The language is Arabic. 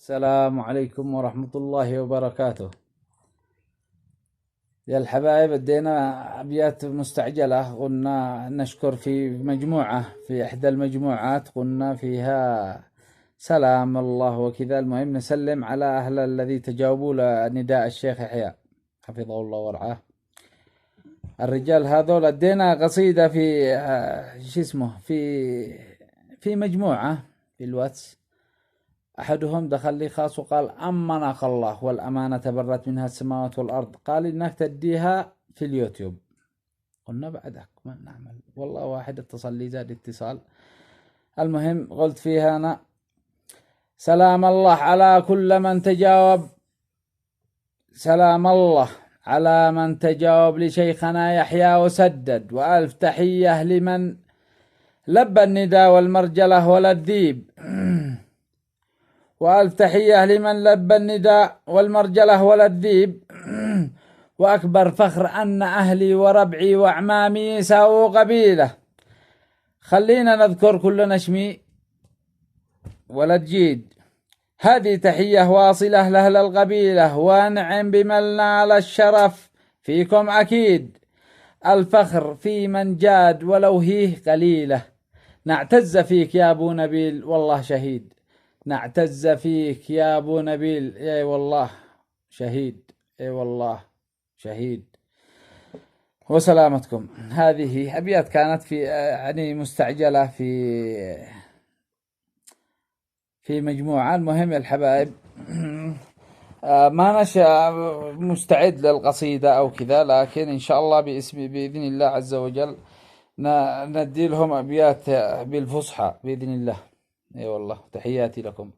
السلام عليكم ورحمة الله وبركاته. يا الحبايب، ادينا أبيات مستعجلة. قلنا نشكر في مجموعة، في إحدى المجموعات قلنا فيها سلام الله وكذا. المهم نسلم على أهل الذي تجاوبوا لنداء الشيخ يحيى حفظه الله ورعاه. الرجال هذول ادينا قصيدة في شو اسمه في مجموعة في الواتس. أحدهم دخل لي خاص وقال: أمنك الله والأمانة برت منها السماوات والأرض، قال إنك تديها في اليوتيوب. قلنا بعدك ما نعمل، والله واحد اتصل لي زاد اتصال. المهم قلت فيها أنا: سلام الله على كل من تجاوب، سلام الله على من تجاوب لشيخنا يحيى وسدد، وألف تحية لمن لبى النداء والمرجلة ولا الذيب وألف تحية لمن لبى النداء والمرجلة ولا الذيب وأكبر فخر أن أهلي وربعي وأعمامي ساووا قبيلة. خلينا نذكر كل نشمي ولا تجيد. هذه تحية واصلة لأهل القبيلة، ونعم بمن نال الشرف فيكم أكيد. الفخر في من جاد ولو هيه قليلة، نعتز فيك يا أبو نبيل والله شهيد. نعتز فيك يا أبو نبيل، اي والله شهيد، اي والله شهيد. وسلامتكم. هذه أبيات كانت في يعني مستعجلة في مجموعة. المهم يا الحبايب ما نشأ مستعد للقصيدة أو كذا، لكن إن شاء الله بإذن الله عز وجل ندي لهم أبيات بالفصحى بإذن الله. اي والله تحياتي لكم.